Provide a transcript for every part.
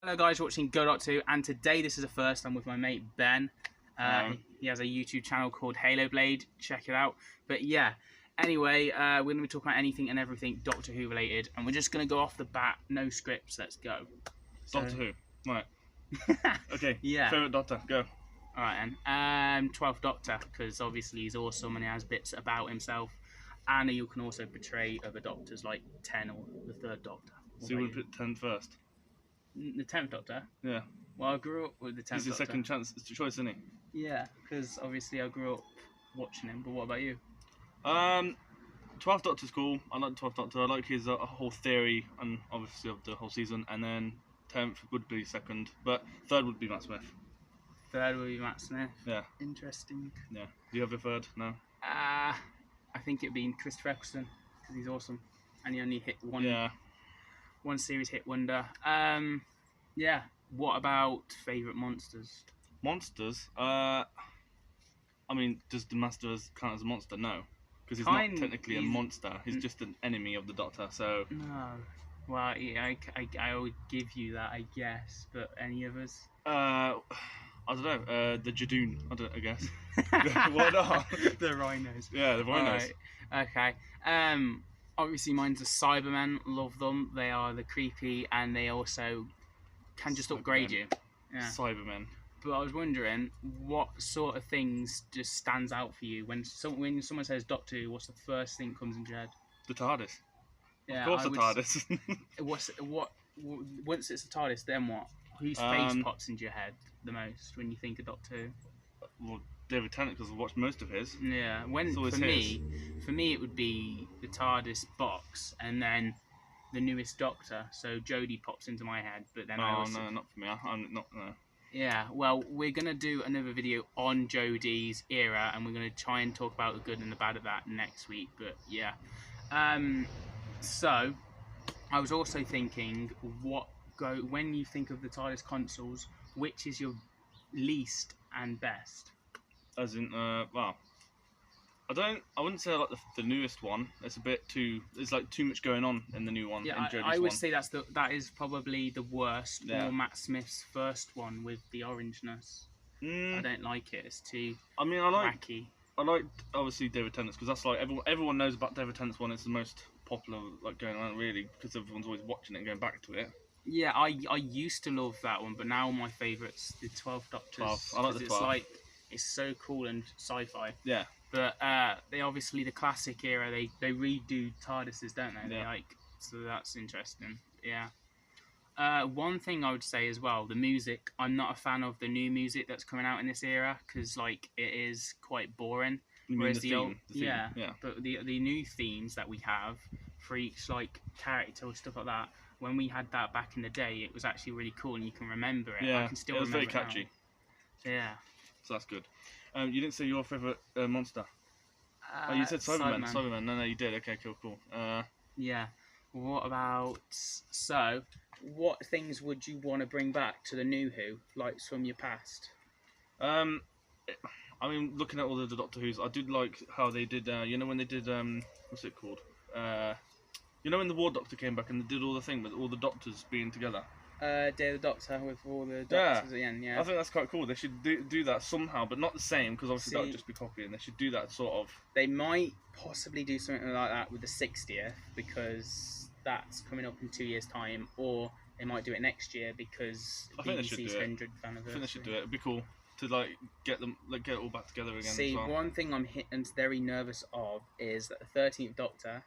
Hello guys, you're watching Go Dot 2, and today this is a first. I'm with my mate Ben. He has a YouTube channel called Halo Blade. Check it out. But yeah, anyway, we're going to be talking about anything and everything Doctor Who related, and we're just going to go off the bat, no scripts. Let's go. Doctor Who, right? Okay. Yeah. Favorite Doctor, go. All right, then. 12th Doctor, because obviously he's awesome and he has bits about himself, and you can also portray other Doctors like 10 or the 3rd Doctor. So you would put 10 first? The 10th Doctor? Yeah. Well, I grew up with the 10th Doctor. He's your second chance choice, isn't he? Yeah, because obviously I grew up watching him, but what about you? 12th Doctor's cool. I like the 12th Doctor. I like his whole theory and obviously of the whole season. And then 10th would be second, but 3rd would be Matt Smith. 3rd would be Matt Smith. Yeah. Interesting. Yeah. Do you have a 3rd? No? I think it'd be Christopher Eccleston, because he's awesome. And he only hit one series hit wonder. Yeah. What about favourite monsters? Monsters? I mean, does the Master count as a monster? No. Because he's not technically a monster. He's just an enemy of the Doctor, so... No. Well, yeah, I would give you that, I guess. But any others? I don't know. The Jadoon, I guess. Why not? The rhinos. Yeah, the rhinos. Right. Okay. Obviously mine's the Cybermen. Love them. They are the creepy, and they also can just upgrade you. Yeah. Cybermen. But I was wondering, what sort of things just stands out for you when someone says Doctor Who? What's the first thing that comes into your head? The TARDIS. Yeah, of course, the TARDIS. Once it's the TARDIS, then what? Whose face pops into your head the most when you think of Doctor Who? Well, David Tennant, because I've watched most of his. Yeah, for me, it would be the TARDIS box, and then the newest Doctor. So Jodie pops into my head, but then no, not for me. I'm not. No. Yeah, well, we're gonna do another video on Jodie's era, and we're gonna try and talk about the good and the bad of that next week. But yeah, so I was also thinking, when you think of the TARDIS consoles, which is your least and best? As in, well, I wouldn't say I like the newest one. It's a bit too. There's like too much going on in the new one. Yeah, I would say that is probably the worst. Yeah. Or Matt Smith's first one with the orangeness. I don't like it. It's too. I mean, wacky. I like obviously David Tennant's, because that's like everyone knows about David Tennant's one. It's the most popular like going around, really, because everyone's always watching it and going back to it. Yeah, I used to love that one, but now my favourite's the 12th Doctors. I like the 12th. It's so cool and sci-fi. Yeah. But they obviously, the classic era, they redo TARDISes, don't they? Yeah. So that's interesting. Yeah. One thing I would say as well, the music. I'm not a fan of the new music that's coming out in this era, because like it is quite boring. Whereas the theme. Yeah. But the new themes that we have for each like character or stuff like that, when we had that back in the day, it was actually really cool, and you can remember it. Yeah, I can still it was remember very catchy. Yeah. So that's good. You didn't say your favourite monster. Oh, you said Cybermen. Cybermen. No, you did. Okay, cool. Yeah. What about... So, what things would you want to bring back to the new Who, like from your past? I mean, looking at all the Doctor Who's, I did like how they did, you know, when they did, what's it called? You know when the War Doctor came back and they did all the thing with all the Doctors being together? Day of the Doctor with all the Doctors at the end, yeah. I think that's quite cool. They should do that somehow, but not the same, because obviously that would just be copying. They should do that sort of... They might possibly do something like that with the 60th, because that's coming up in 2 years' time, or they might do it next year, because BBC's 100th anniversary. I think they should do it. It'd be cool to like get it all back together again. See, as well. One thing I'm very nervous of is that the 13th Doctor,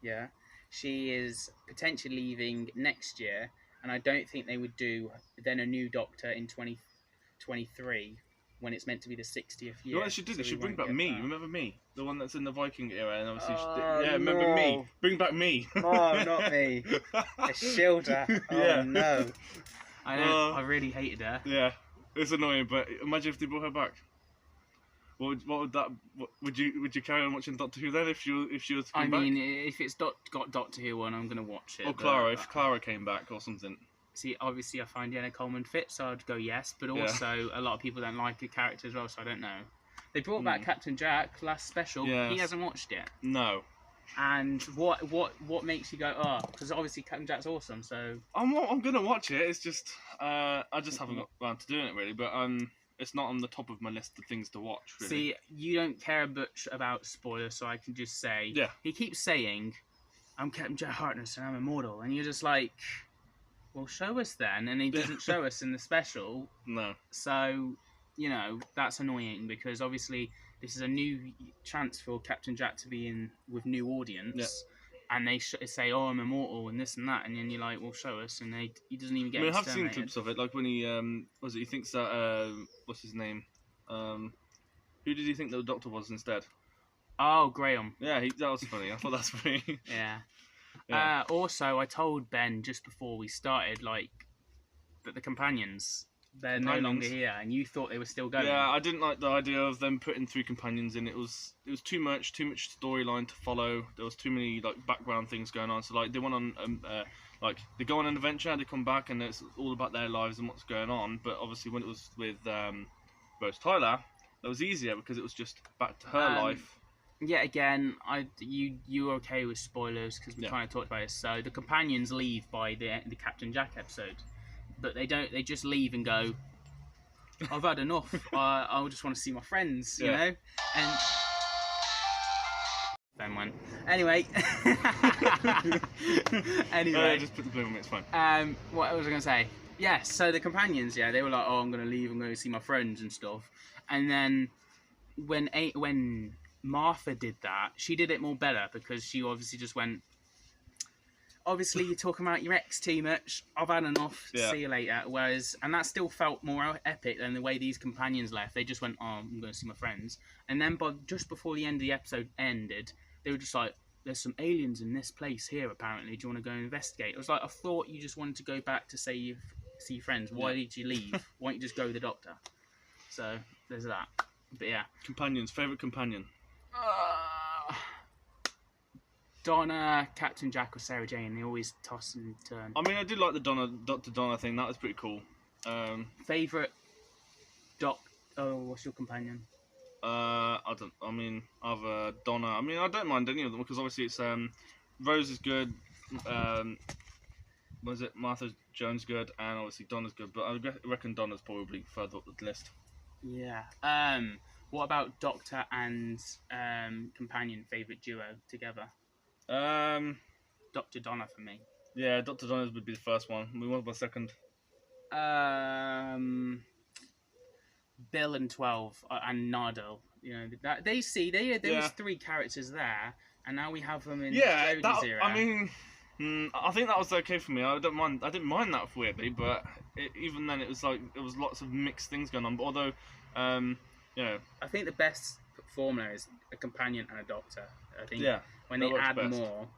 yeah, she is potentially leaving next year, and I don't think they would do then a new Doctor in 2023 when it's meant to be the 60th year. You know what they should do? They should bring back me. Remember me? The one that's in the Viking era, and obviously, remember me? Bring back me. No, not me. A Shilda. Oh no. I know. I really hated her. Yeah, it's annoying, but imagine if they brought her back. What would you carry on watching Doctor Who then if she was to come back? I mean, if it's got Doctor Who on, I'm gonna watch it. Or Clara, if Clara came back or something. See, obviously I find Jenna Coleman fit, so I'd go yes. But also, a lot of people don't like the character as well, so I don't know. They brought back Captain Jack last special. Yes. He hasn't watched it. No. And what makes you go, oh, because obviously Captain Jack's awesome, so... I'm gonna watch it, it's just, I just haven't got around to doing it really, but it's not on the top of my list of things to watch, really. See, you don't care much about spoilers, so I can just say, Yeah. He keeps saying, I'm Captain Jack Harkness and I'm immortal, and you're just like, well, show us then, and he doesn't show us in the special. No. So, you know, that's annoying, because obviously this is a new chance for Captain Jack to be in with new audience, and they say, "Oh, I'm immortal," and this and that, and then you're like, "Well, show us," and he doesn't even get. I mean, I've seen clips of it, like when he he thinks that what's his name, who did he think the Doctor was instead? Oh, Graham. Yeah, that was funny. I thought that's funny. Yeah. Yeah. Also, I told Ben just before we started, like, that the companions. They're no longer here, and you thought they were still going. Yeah, I didn't like the idea of them putting 3 companions in. It was too much storyline to follow. There was too many like background things going on. So like they went on like they go on an adventure, they come back, and it's all about their lives and what's going on. But obviously when it was with Rose Tyler, that was easier because it was just back to her life. Yeah, again, you were okay with spoilers because we kind of talked about it. So the companions leave by the Captain Jack episode. But they don't. They just leave and go, I've had enough. I just want to see my friends, you know. And Ben went. Anyway. Anyway. Just put the blue on it. It's fine. What was I going to say? Yeah. So the companions, they were like, oh, I'm going to leave. I'm going to see my friends and stuff. And then when Martha did that, she did it more better because she obviously just went. Obviously, you're talking about your ex too much. I've had enough. Yeah. See you later. And that still felt more epic than the way these companions left. They just went, oh, I'm going to see my friends. And then just before the end of the episode ended, they were just like, there's some aliens in this place here, apparently. Do you want to go investigate? It was like, I thought you just wanted to go back to see your friends. Why did you leave? Why don't you just go with the Doctor? So, there's that. But yeah. Companions. Favourite companion? Donna, Captain Jack, or Sarah Jane. They always toss and turn. I mean, I did like the Dr. Donna thing. That was pretty cool. Favourite what's your companion? I mean, either Donna. I mean, I don't mind any of them because obviously it's Rose is good. Was it Martha Jones good, and obviously Donna's good. But I reckon Donna's probably further up the list. Yeah. What about Doctor and companion favourite duo together? Dr. Donna for me. Yeah, Dr. Donna's would be the first one. We want my second. Bill and 12 and Nardole. You know that there was 3 characters there, and now we have them in Jodie's era. I mean, I think that was okay for me. I didn't mind that weirdly, but even then it was like there was lots of mixed things going on. But although, I think the best formula is a companion and a Doctor. I think when they add more,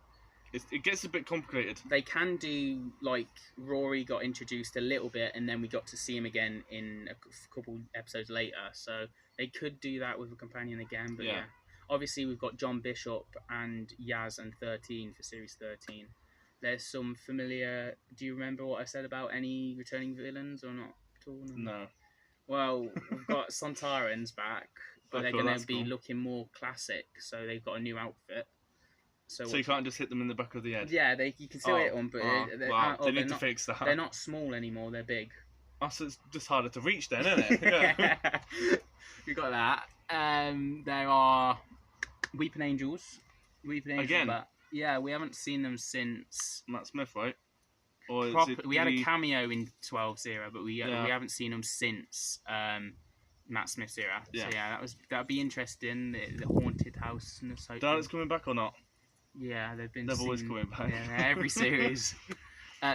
it gets a bit complicated. They can do like Rory got introduced a little bit, and then we got to see him again in a couple episodes later. So they could do that with a companion again. But yeah, obviously we've got John Bishop and Yaz and 13 for series 13. There's some familiar. Do you remember what I said about any returning villains or not at all? No. Well, we've got Sontarans back, but they're going to be looking more classic, so they've got a new outfit. So you can't just hit them in the back of the head? Yeah, you can still hit them, but they need to fix that. They're not small anymore, they're big. Oh, so it's just harder to reach then, isn't it? Yeah. We got that. There are Weeping Angels. Again? But yeah, we haven't seen them since... Matt Smith, right? Or we had a cameo in 12's era, but we haven't seen them since Matt Smith's era. Yeah. So yeah, that'd be interesting. The haunted house and the so. Dalek's coming back or not? Yeah, they've always coming back. Yeah, every series.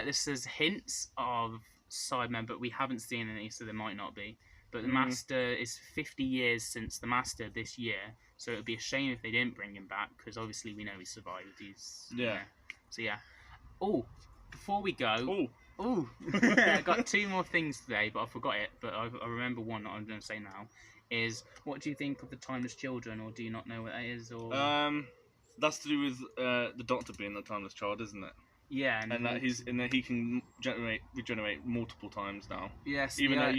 This says hints of Sidemen, but we haven't seen any, so there might not be. But the Master is 50 years since the Master this year, so it would be a shame if they didn't bring him back, because obviously we know he survived. So yeah. Oh, before we go. Oh. I got 2 more things today, but I forgot it. But I remember one that I'm going to say now. Is what do you think of the Timeless Children, or do you not know what that is? Or that's to do with the Doctor being the Timeless Child, isn't it? Yeah, and that he can regenerate multiple times now. Yes, Even though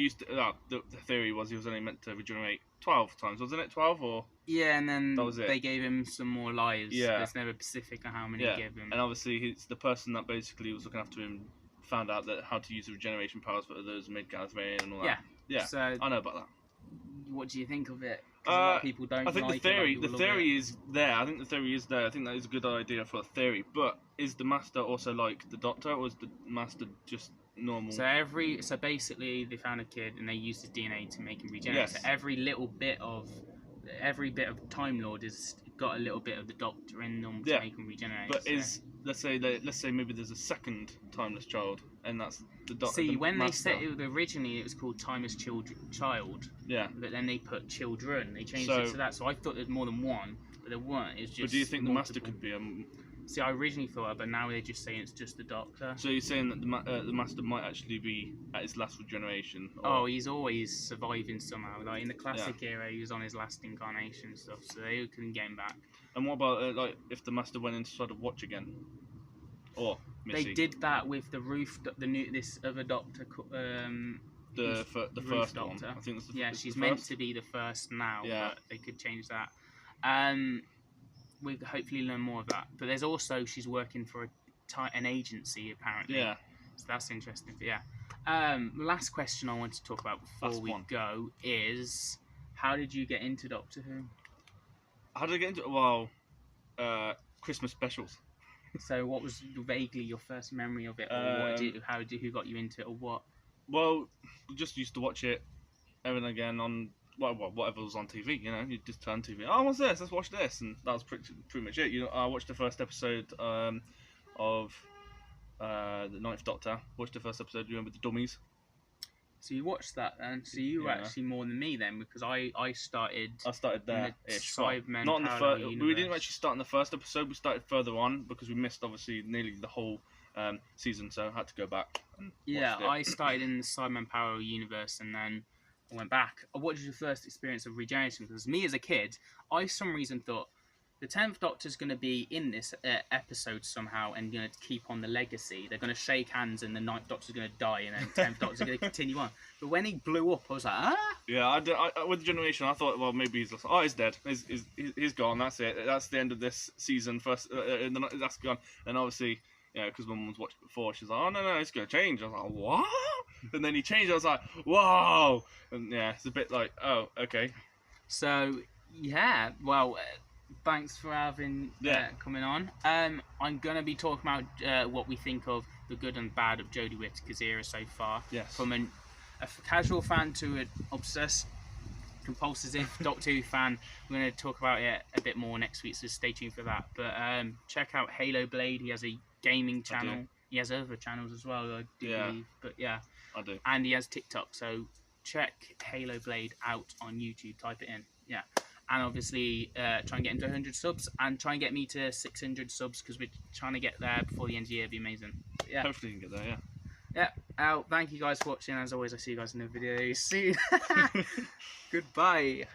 the theory was he was only meant to regenerate 12 times, wasn't it? 12 or yeah, and then that was it. they gave him some more lives. Yeah. There's never specific on how many Yeah, they gave him. and obviously he's the person that basically was looking after him. Found out that how to use the regeneration powers for others, made Gareth Rain and all that. Yeah. So I know about that. what do you think of it? 'Cause a lot of people don't. I think like the theory it. is there. I think the theory is there. I think that is a good idea for a theory. But is the Master also like the Doctor, or is the Master just normal? So basically they found a kid and they used his DNA to make him regenerate. Yes. So every bit of Time Lord has got a little bit of the Doctor in them to make him regenerate. But let's say maybe there's a second timeless child, and that's the Doctor. See, when they said it originally, it was called Timeless Child. Yeah. But then they put children. They changed it to that. So I thought there's more than one, but there weren't. It's just. But do you think multiple. the Master could be a? See, I originally thought, but now they're just saying it's just the Doctor. So you're saying that the Master might actually be at his last regeneration? Oh, he's always surviving somehow. Like in the classic era, he was on his last incarnation and stuff, so they couldn't get him back. And what about like if the Master went inside of Watch again, or Missy? They did that with the this other Doctor. The first Doctor. one. I think that's she's meant to be the first now. Yeah. But they could change that. We'll hopefully learn more of that. But there's also she's working for an agency apparently. Yeah. So that's interesting. But yeah. Last question I want to talk about before we go is how did you get into Doctor Who? How did I get into it? Well, Christmas specials. So what was vaguely your first memory of it, or who got you into it, or what? Well, we just used to watch it every and again on whatever was on TV. You know, you just turn TV. Oh, what's this? Let's watch this, and that was pretty much it. You know, I watched the first episode of the Ninth Doctor. Watched the first episode. You remember the dummies? So you watched that, and so you were actually more than me then, because I started. I started there. Not in the first. We didn't actually start in the first episode. We started further on because we missed obviously nearly the whole season, so I had to go back. And I started in the Cyberman Parallel universe, and then I went back. What was your first experience of Regeneration? Because me as a kid, I for some reason thought the 10th Doctor's going to be in this episode somehow and going to keep on the legacy. They're going to shake hands and the 9th Doctor's going to die and then 10th Doctor's going to continue on. But when he blew up, I was like, ah? Yeah, I with Regeneration, I thought, well, maybe he's dead. He's gone. That's it. That's the end of this season. That's gone. And obviously, because my mum's watched it before, she's like, oh, no, it's going to change. I was like, what? And then he changed. I was like, whoa. And it's a bit like, oh, okay. So, well... thanks for having coming on. I'm going to be talking about what we think of the good and bad of Jodie Whittaker's era so far. Yes. From a casual fan to an obsessed, compulsive Doctor Who fan. We're going to talk about it a bit more next week, so stay tuned for that. But check out Halo Blade. He has a gaming channel. He has other channels as well, I do believe. But I do. And he has TikTok, so check Halo Blade out on YouTube. Type it in. Yeah. And obviously try and get him to 100 subs and try and get me to 600 subs because we're trying to get there before the end of the year. It'd be amazing. But hopefully you can get there, thank you guys for watching. As always, I'll see you guys in the video soon. Goodbye.